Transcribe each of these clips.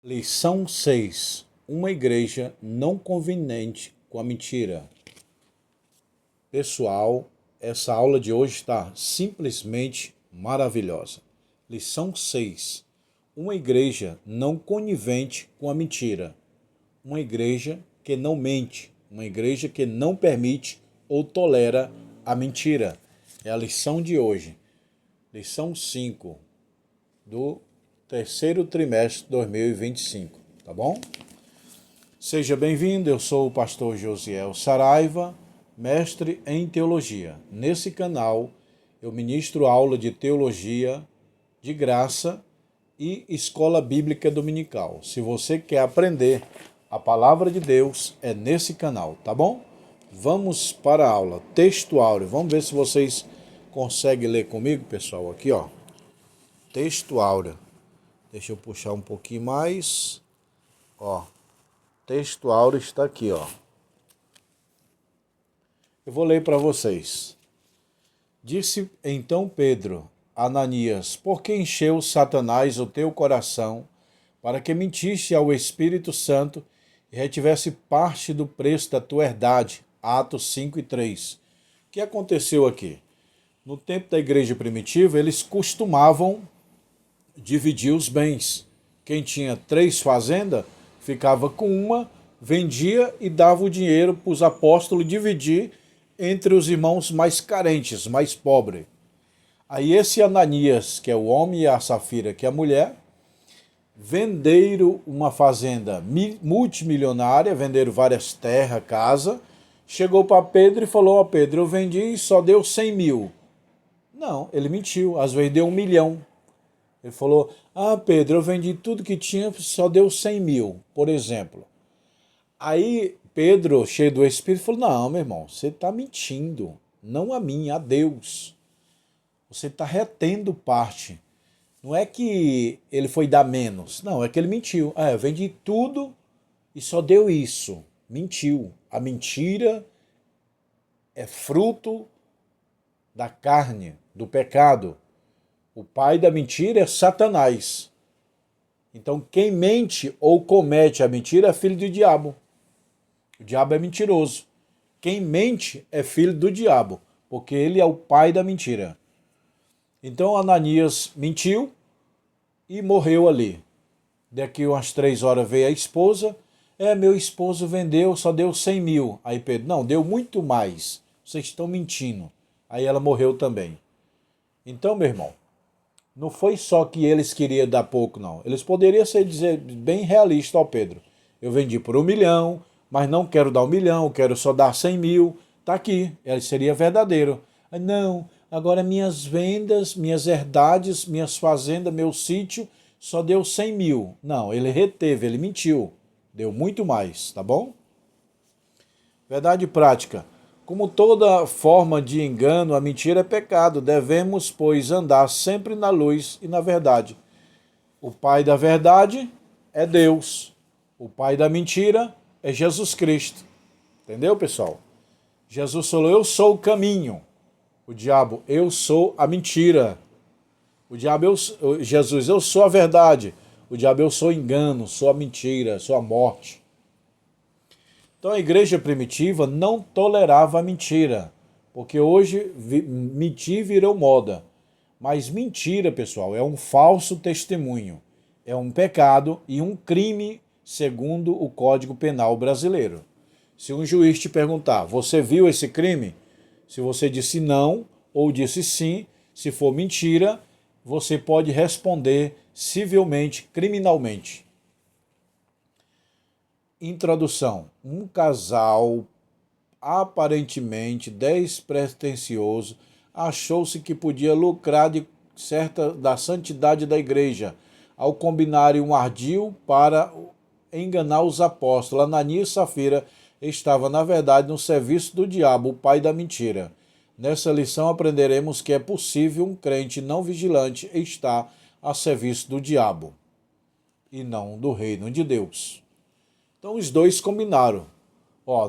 Lição 6. Uma igreja não conivente com a mentira. Pessoal, essa aula de hoje está simplesmente maravilhosa. Lição 6. Uma igreja não conivente com a mentira. Uma igreja que não mente. Uma igreja que não permite ou tolera a mentira. É a lição de hoje. Lição 5 do terceiro trimestre de 2025, tá bom? Seja bem-vindo, eu sou o pastor Josiel Saraiva, mestre em teologia. Nesse canal eu ministro aula de teologia de graça e escola bíblica dominical. Se você quer aprender a palavra de Deus, é nesse canal, tá bom? Vamos para a aula. Texto áureo. Vamos ver se vocês conseguem ler comigo, pessoal, aqui, ó. Texto áureo. Deixa eu puxar um pouquinho mais. Ó, texto áureo está aqui, ó. Eu vou ler para vocês. Disse então Pedro a Ananias: por que encheu Satanás o teu coração para que mentisse ao Espírito Santo e retivesse parte do preço da tua herdade? Atos 5:3. O que aconteceu aqui? No tempo da igreja primitiva, eles costumavam dividir os bens. Quem tinha 3 fazendas ficava com uma, vendia e dava o dinheiro para os apóstolos dividir entre os irmãos mais carentes, mais pobres. Aí esse Ananias, que é o homem, e a Safira, que é a mulher, venderam uma fazenda multimilionária, venderam várias terras, casa, chegou para Pedro e falou: ó Pedro, eu vendi e só deu 100 mil. Não, ele mentiu, às vezes deu 1 milhão. Ele falou: ah, Pedro, eu vendi tudo que tinha, só deu 100 mil, por exemplo. Aí Pedro, cheio do Espírito, falou: não, meu irmão, você está mentindo. Não a mim, a Deus. Você está retendo parte. Não é que ele foi dar menos. Não, é que ele mentiu. Ah, eu vendi tudo e só deu isso. Mentiu. A mentira é fruto da carne, do pecado. O pai da mentira é Satanás. Então, quem mente ou comete a mentira é filho do diabo. O diabo é mentiroso. Quem mente é filho do diabo, porque ele é o pai da mentira. Então, Ananias mentiu e morreu ali. Daqui umas 3 horas veio a esposa. Meu esposo vendeu, só deu 100 mil. Aí Pedro: não, deu muito mais. Vocês estão mentindo. Aí ela morreu também. Então, meu irmão, não foi só que eles queriam dar pouco, não. Eles poderiam dizer bem realista ao Pedro: eu vendi por 1 milhão, mas não quero dar 1 milhão, quero só dar 100 mil. Tá aqui, ele seria verdadeiro. Não, agora minhas vendas, minhas herdades, minhas fazendas, meu sítio, só deu 100 mil. Não, ele reteve, ele mentiu. Deu muito mais, tá bom? Verdade prática. Como toda forma de engano, a mentira é pecado. Devemos, pois, andar sempre na luz e na verdade. O pai da verdade é Deus. O pai da mentira é Jesus Cristo. Entendeu, pessoal? Jesus falou: eu sou o caminho. O diabo: eu sou a mentira. O diabo: Jesus: eu sou a verdade. O diabo: eu sou o engano, sou a mentira, sou a morte. Então a igreja primitiva não tolerava a mentira, porque hoje mentir virou moda. Mas mentira, pessoal, é um falso testemunho, é um pecado e um crime segundo o Código Penal brasileiro. Se um juiz te perguntar: você viu esse crime? Se você disse não ou disse sim, se for mentira, você pode responder civilmente, criminalmente. Introdução. Um casal aparentemente despretensioso achou-se que podia lucrar da santidade da igreja ao combinarem um ardil para enganar os apóstolos. Ananias e Safira estava, na verdade, no serviço do diabo, o pai da mentira. Nessa lição aprenderemos que é possível um crente não vigilante estar a serviço do diabo e não do reino de Deus. Então os dois combinaram: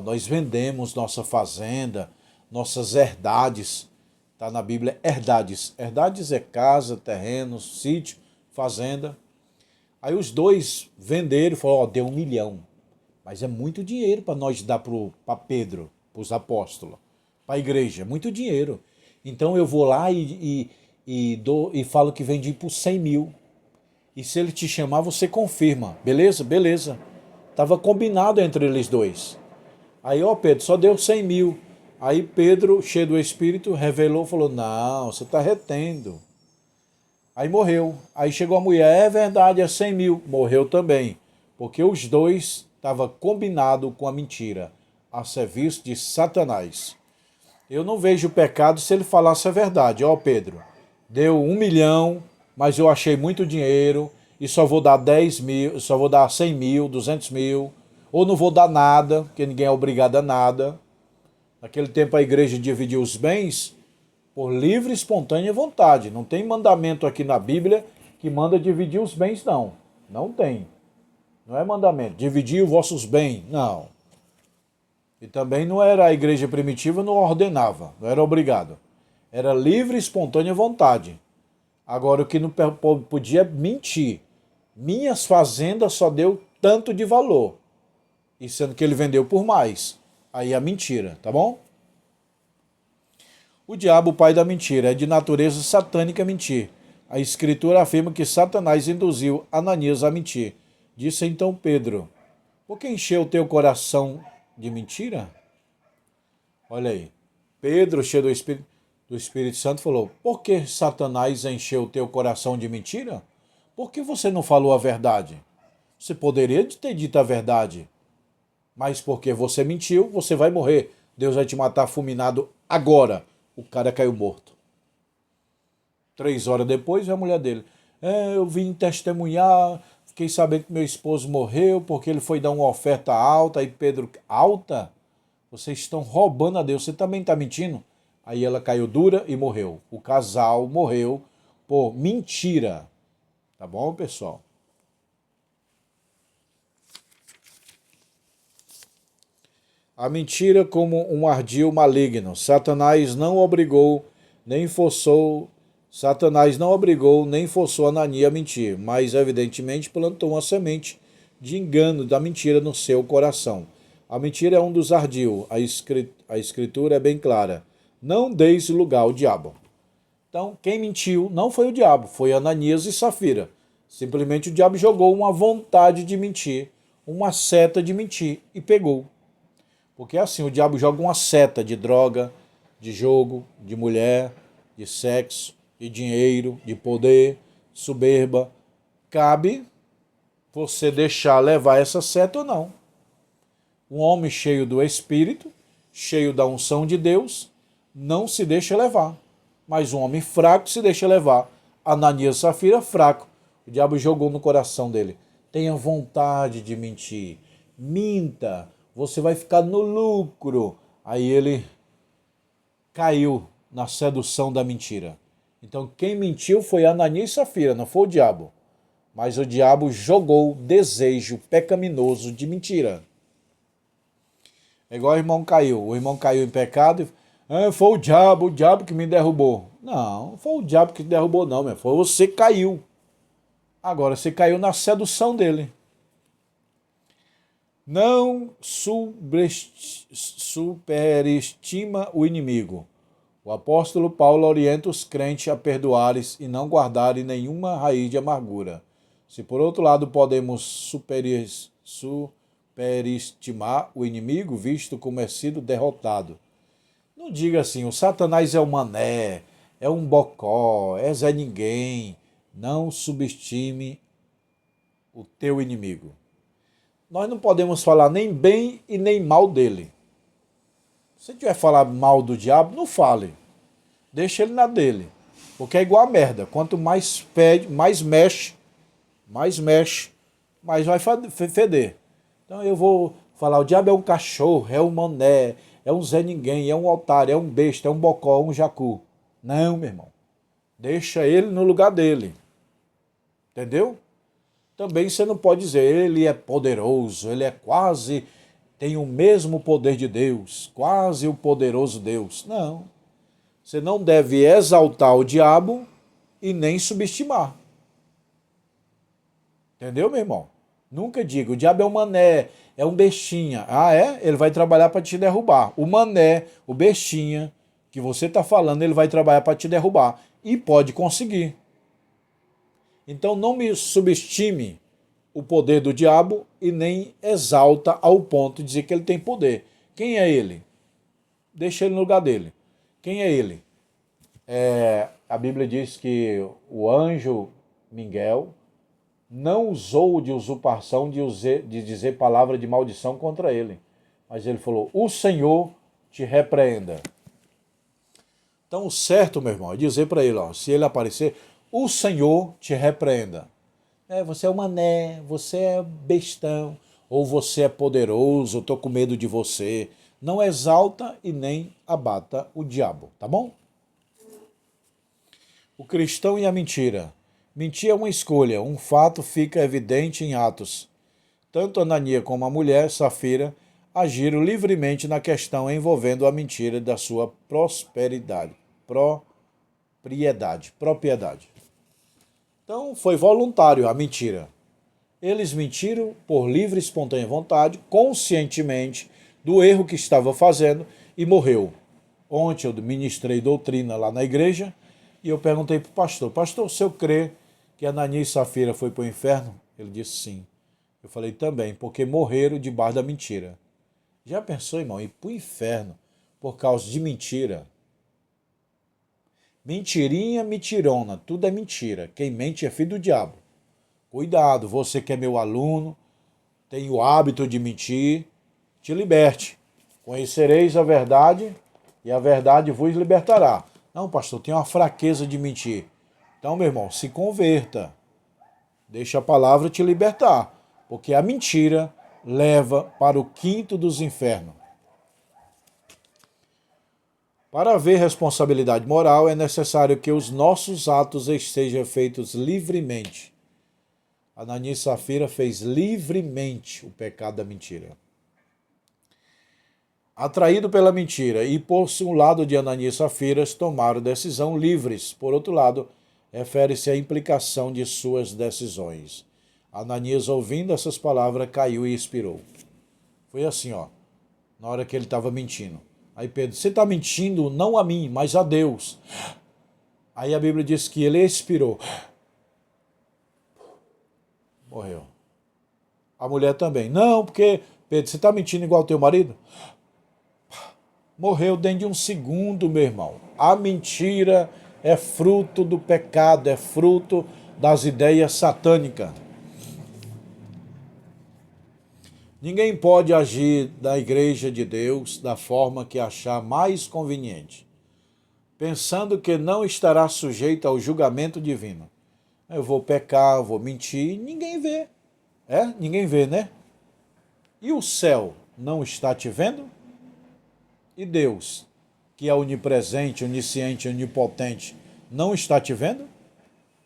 nós vendemos nossa fazenda, nossas herdades. Está na Bíblia, herdades. Herdades é casa, terreno, sítio, fazenda. Aí os dois venderam e falaram, ó, deu 1 milhão. Mas é muito dinheiro para nós dar para Pedro, para os apóstolos, para a igreja, é muito dinheiro. Então eu vou lá e falo que vendi por 100 mil. E se ele te chamar, você confirma. Beleza? Beleza. Estava combinado entre eles dois. Aí, ó Pedro, só deu 100 mil. Aí Pedro, cheio do Espírito, revelou, falou, não, você está retendo. Aí morreu. Aí chegou a mulher, é verdade, é 100 mil. Morreu também. Porque os dois estavam combinados com a mentira, a serviço de Satanás. Eu não vejo pecado se ele falasse a verdade. Ó Pedro, deu 1 milhão, mas eu achei muito dinheiro e só vou dar 10 mil, só vou dar 100 mil, 200 mil, ou não vou dar nada, porque ninguém é obrigado a nada. Naquele tempo a igreja dividiu os bens por livre e espontânea vontade. Não tem mandamento aqui na Bíblia que manda dividir os bens, não. Não tem. Não é mandamento. Dividir os vossos bens, não. E também não era a igreja primitiva, não ordenava, não era obrigado. Era livre e espontânea vontade. Agora o que não podia mentir. Minhas fazendas só deu tanto de valor. E sendo que ele vendeu por mais. Aí é mentira, tá bom? O diabo, o pai da mentira, é de natureza satânica mentir. A escritura afirma que Satanás induziu Ananias a mentir. Disse então Pedro, por que encheu o teu coração de mentira? Olha aí. Pedro, cheio do Espírito Santo, falou, por que Satanás encheu o teu coração de mentira? Por que você não falou a verdade? Você poderia ter dito a verdade, mas porque você mentiu, você vai morrer. Deus vai te matar fulminado agora. O cara caiu morto. 3 horas depois, a mulher dele. Eu vim testemunhar, fiquei sabendo que meu esposo morreu porque ele foi dar uma oferta alta. Aí Pedro, alta? Vocês estão roubando a Deus, você também está mentindo? Aí ela caiu dura e morreu. O casal morreu por mentira. Tá bom, pessoal? A mentira como um ardil maligno. Satanás não obrigou, nem forçou Ananias a mentir, mas evidentemente plantou uma semente de engano da mentira no seu coração. A mentira é um dos ardil. A escritura é bem clara. Não deis lugar ao diabo. Então, quem mentiu não foi o diabo, foi Ananias e Safira. Simplesmente o diabo jogou uma vontade de mentir, uma seta de mentir e pegou. Porque assim, o diabo joga uma seta de droga, de jogo, de mulher, de sexo, de dinheiro, de poder, soberba. Cabe você deixar levar essa seta ou não. Um homem cheio do Espírito, cheio da unção de Deus, não se deixa levar. Mas um homem fraco se deixa levar. Ananias e Safira, fraco. O diabo jogou no coração dele. Tenha vontade de mentir. Minta. Você vai ficar no lucro. Aí ele caiu na sedução da mentira. Então quem mentiu foi Ananias e Safira, não foi o diabo. Mas o diabo jogou o desejo pecaminoso de mentira. É igual o irmão caiu. O irmão caiu em pecado e foi o diabo que me derrubou. Não, foi o diabo que te derrubou não, meu. Foi você que caiu. Agora você caiu na sedução dele. Não superestima o inimigo. O apóstolo Paulo orienta os crentes a perdoarem e não guardarem nenhuma raiz de amargura. Se por outro lado podemos superestimar o inimigo, visto como é sido derrotado. Não diga assim, o Satanás é um mané, é um bocó, é Zé Ninguém. Não subestime o teu inimigo. Nós não podemos falar nem bem e nem mal dele. Se tiver falar mal do diabo, não fale. Deixa ele na dele. Porque é igual a merda. Quanto mais pede, mais mexe, mais vai feder. Então eu vou falar, o diabo é um cachorro, é um mané, é um Zé Ninguém, é um otário, é um besta, é um bocó, é um jacu. Não, meu irmão. Deixa ele no lugar dele. Entendeu? Também você não pode dizer, ele é poderoso, ele é quase, tem o mesmo poder de Deus, quase o poderoso Deus. Não. Você não deve exaltar o diabo e nem subestimar. Entendeu, meu irmão? Nunca diga, o diabo é um mané, é um bestinha. Ah, é? Ele vai trabalhar para te derrubar. O mané, o bestinha que você está falando, ele vai trabalhar para te derrubar. E pode conseguir. Então não me subestime o poder do diabo e nem exalta ao ponto de dizer que ele tem poder. Quem é ele? Deixa ele no lugar dele. Quem é ele? A Bíblia diz que o anjo Miguel não usou de usurpação de dizer palavra de maldição contra ele. Mas ele falou, o Senhor te repreenda. Então o certo, meu irmão, é dizer para ele, ó, se ele aparecer, o Senhor te repreenda. Você é um mané, você é bestão, ou você é poderoso, eu estou com medo de você. Não exalta e nem abata o diabo, tá bom? O cristão e a mentira. Mentir é uma escolha, um fato fica evidente em Atos. Tanto Anania como a mulher, Safira, agiram livremente na questão envolvendo a mentira da sua propriedade. Então foi voluntário a mentira. Eles mentiram por livre e espontânea vontade, conscientemente do erro que estava fazendo e morreu. Ontem eu ministrei doutrina lá na igreja e eu perguntei para o pastor, pastor, o senhor crê que Anania e Safira foi para o inferno? Ele disse sim. Eu falei também, porque morreram debaixo da mentira. Já pensou, irmão, ir para o inferno por causa de mentira? Mentirinha, mentirona, tudo é mentira. Quem mente é filho do diabo. Cuidado, você que é meu aluno, tem o hábito de mentir, te liberte. Conhecereis a verdade e a verdade vos libertará. Não, pastor, tem uma fraqueza de mentir. Então, meu irmão, se converta. Deixa a palavra te libertar, porque a mentira leva para o quinto dos infernos. Para haver responsabilidade moral, é necessário que os nossos atos estejam feitos livremente. Anania e Safira fez livremente o pecado da mentira. Atraído pela mentira e por um lado de Ananias e Safira, tomaram decisão livres. Por outro lado, refere-se à implicação de suas decisões. Ananias, ouvindo essas palavras, caiu e expirou. Foi assim, ó, na hora que ele estava mentindo. Aí Pedro, você está mentindo não a mim, mas a Deus. Aí a Bíblia diz que ele expirou. Morreu. A mulher também. Não, porque, Pedro, você está mentindo igual ao teu marido? Morreu dentro de um segundo, meu irmão. A mentira é fruto do pecado, é fruto das ideias satânicas. Ninguém pode agir da igreja de Deus da forma que achar mais conveniente, pensando que não estará sujeito ao julgamento divino. Eu vou pecar, eu vou mentir, ninguém vê. Ninguém vê, né? E o céu não está te vendo? E Deus, que é onipresente, onisciente, onipotente, não está te vendo?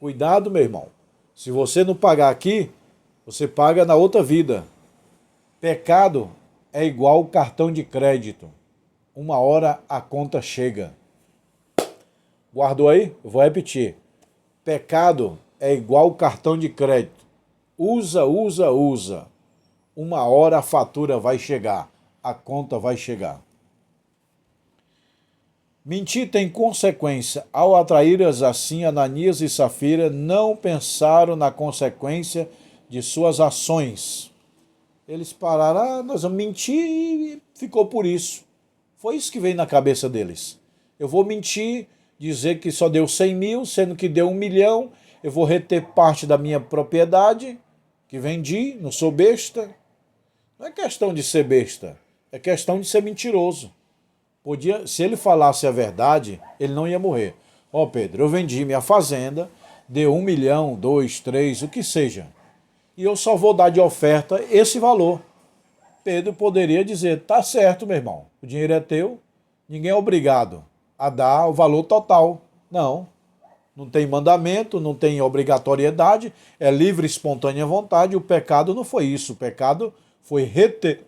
Cuidado, meu irmão. Se você não pagar aqui, você paga na outra vida. Pecado é igual cartão de crédito. Uma hora a conta chega. Guardou aí? Eu vou repetir. Pecado é igual cartão de crédito. Usa. Uma hora a fatura vai chegar. A conta vai chegar. Mentir tem consequência. Ao atraí-las assim, Ananias e Safira não pensaram na consequência de suas ações. Eles pararam, nós vamos mentir e ficou por isso. Foi isso que veio na cabeça deles. Eu vou mentir, dizer que só deu 100 mil, sendo que deu 1 milhão. Eu vou reter parte da minha propriedade que vendi, não sou besta. Não é questão de ser besta, é questão de ser mentiroso. Se ele falasse a verdade, ele não ia morrer. Pedro, eu vendi minha fazenda, deu 1 milhão, 2, 3, o que seja. E eu só vou dar de oferta esse valor. Pedro poderia dizer, tá certo, meu irmão, o dinheiro é teu, ninguém é obrigado a dar o valor total. Não tem mandamento, não tem obrigatoriedade, é livre e espontânea vontade. O pecado não foi isso, o pecado foi reter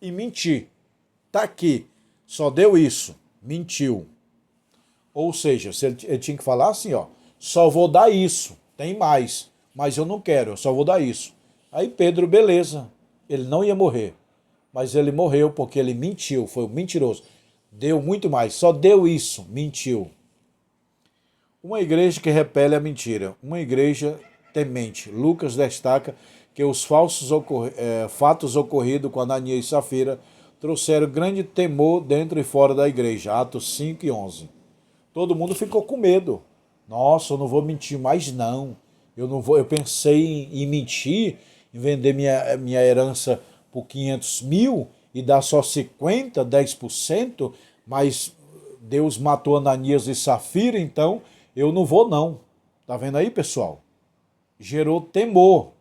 e mentir. Tá aqui, só deu isso, mentiu. Ou seja, ele tinha que falar assim, ó, só vou dar isso, tem mais. mas eu não quero, eu só vou dar isso. Aí Pedro, beleza, ele não ia morrer, mas ele morreu porque ele mentiu, foi um mentiroso. Deu muito mais, só deu isso, mentiu. Uma igreja que repele a mentira, uma igreja temente. Lucas destaca que os fatos ocorridos com Ananias e Safira trouxeram grande temor dentro e fora da igreja. Atos 5 e 11. Todo mundo ficou com medo. Nossa, eu não vou mentir mais não. Eu não vou. Eu pensei em mentir, em vender minha herança por 500 mil e dar só 50, 10%, mas Deus matou Ananias e Safira, então eu não vou não. Tá vendo aí, pessoal? Gerou temor.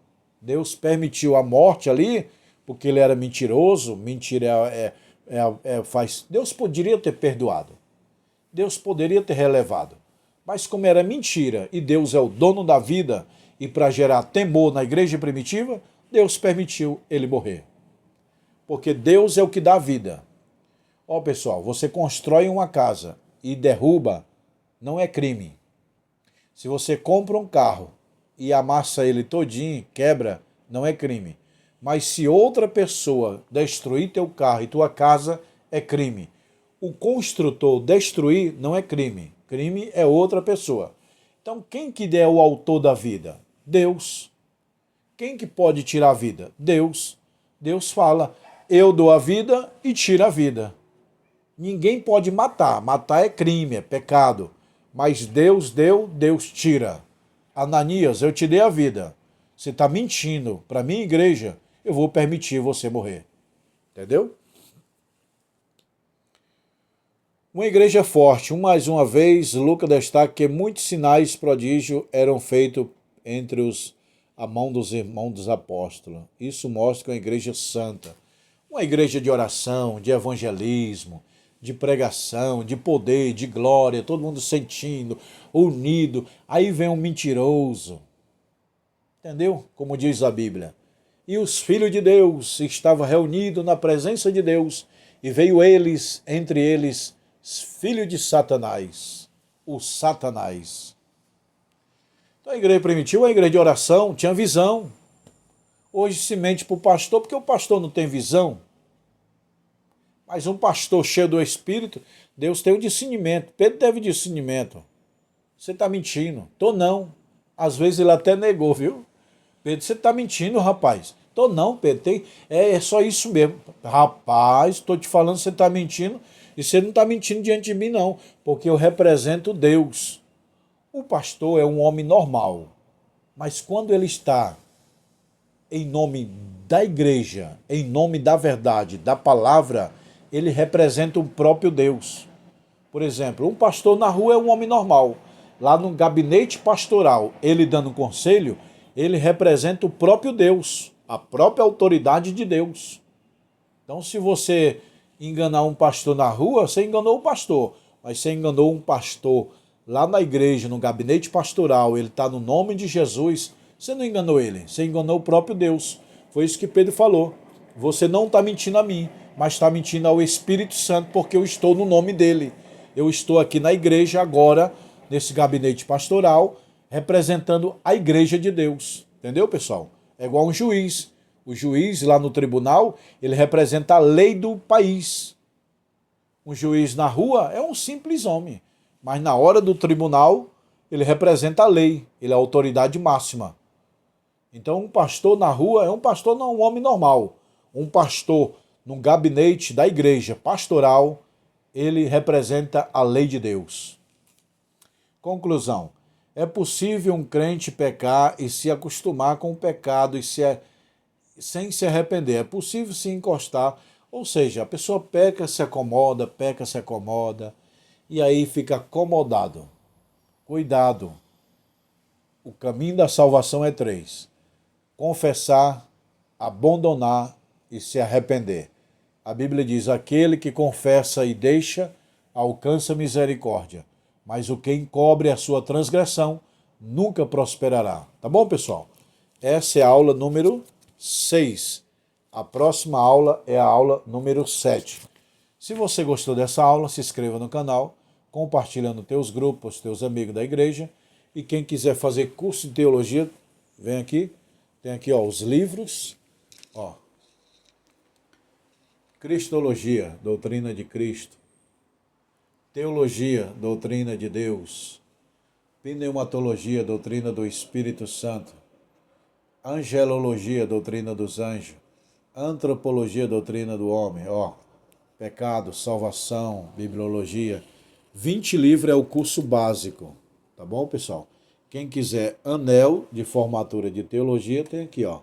Deus permitiu a morte ali, porque ele era mentiroso. Mentira faz. Deus poderia ter perdoado. Deus poderia ter relevado. Mas como era mentira e Deus é o dono da vida, e para gerar temor na igreja primitiva, Deus permitiu ele morrer. Porque Deus é o que dá vida. Ó, pessoal, você constrói uma casa e derruba, não é crime. Se você compra um carro e amassa ele todinho, quebra, não é crime. Mas se outra pessoa destruir teu carro e tua casa, é crime. O construtor destruir não é crime. Crime é outra pessoa. Então quem que é o autor da vida? Deus. Quem que pode tirar a vida? Deus. Deus fala, eu dou a vida e tiro a vida. Ninguém pode matar. Matar é crime, é pecado. Mas Deus deu, Deus tira. Ananias, eu te dei a vida. Você está mentindo para minha igreja, eu vou permitir você morrer. Entendeu? Uma igreja forte. Mais uma vez, Lucas destaca que muitos sinais prodígios eram feitos entre a mão dos irmãos dos apóstolos. Isso mostra que é uma igreja santa. Uma igreja de oração, de evangelismo, de pregação, de poder, de glória, todo mundo sentindo, unido. Aí vem um mentiroso. Entendeu? Como diz a Bíblia. E os filhos de Deus estavam reunidos na presença de Deus, e veio entre eles, filho de Satanás, o Satanás. Então a igreja primitiva, a igreja de oração, tinha visão. Hoje se mente para o pastor, porque o pastor não tem visão. Mas um pastor cheio do Espírito, Deus tem o discernimento. Pedro teve discernimento. Você está mentindo. Tô não. Às vezes ele até negou, viu? Pedro, você está mentindo, rapaz. Tô não, Pedro. É só isso mesmo. Rapaz, estou te falando que você está mentindo. E você não está mentindo diante de mim, não. Porque eu represento Deus. O pastor é um homem normal. Mas quando ele está em nome da igreja, em nome da verdade, da palavra, ele representa o próprio Deus. Por exemplo, um pastor na rua é um homem normal. Lá no gabinete pastoral, ele dando conselho, ele representa o próprio Deus, a própria autoridade de Deus. Então, se você enganar um pastor na rua, você enganou o pastor. Mas você enganou um pastor lá na igreja, no gabinete pastoral, ele está no nome de Jesus, você não enganou ele, você enganou o próprio Deus. Foi isso que Pedro falou. Você não está mentindo a mim, mas está mentindo ao Espírito Santo, porque eu estou no nome dele. Eu estou aqui na igreja agora, nesse gabinete pastoral, representando a igreja de Deus. Entendeu, pessoal? É igual um juiz. O juiz lá no tribunal, ele representa a lei do país. Um juiz na rua é um simples homem, mas na hora do tribunal, ele representa a lei, ele é a autoridade máxima. Então, um pastor na rua é um pastor, não um homem normal. Um pastor no gabinete da igreja pastoral, ele representa a lei de Deus. Conclusão. É possível um crente pecar e se acostumar com o pecado sem se arrepender. É possível se encostar, ou seja, a pessoa peca, se acomoda, e aí fica acomodado. Cuidado. O caminho da salvação é 3. Confessar, abandonar e se arrepender. A Bíblia diz, aquele que confessa e deixa, alcança misericórdia. Mas o que encobre a sua transgressão, nunca prosperará. Tá bom, pessoal? Essa é a aula número 6. A próxima aula é a aula número 7. Se você gostou dessa aula, se inscreva no canal, compartilha nos teus grupos, teus amigos da igreja. E quem quiser fazer curso de teologia, Vem aqui, tem aqui ó, os livros, ó. Cristologia, doutrina de Cristo. Teologia, doutrina de Deus. Pneumatologia, doutrina do Espírito Santo. Angelologia, doutrina dos anjos. Antropologia, doutrina do homem, ó. Pecado, salvação, bibliologia. 20 livros é o curso básico, tá bom, pessoal? Quem quiser anel de formatura de teologia, tem aqui, ó.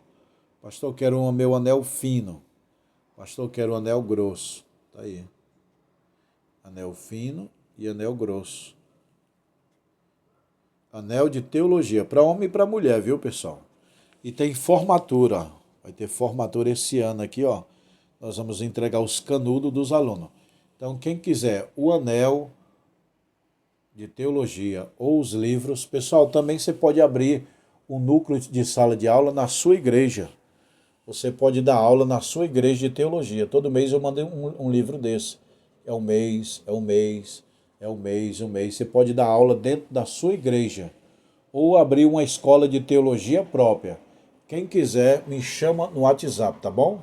Pastor, quero o meu anel fino. Pastor, quero o anel grosso. Tá aí. Anel fino e anel grosso. Anel de teologia, para homem e para mulher, viu, pessoal? E tem formatura. Vai ter formatura esse ano aqui, ó. Nós vamos entregar os canudos dos alunos. Então, quem quiser o anel de teologia ou os livros, pessoal, também você pode abrir um núcleo de sala de aula na sua igreja. Você pode dar aula na sua igreja de teologia. Todo mês eu mando um livro desse. É um mês, é um mês, é um mês, um mês. Você pode dar aula dentro da sua igreja. Ou abrir uma escola de teologia própria. Quem quiser, me chama no WhatsApp, tá bom?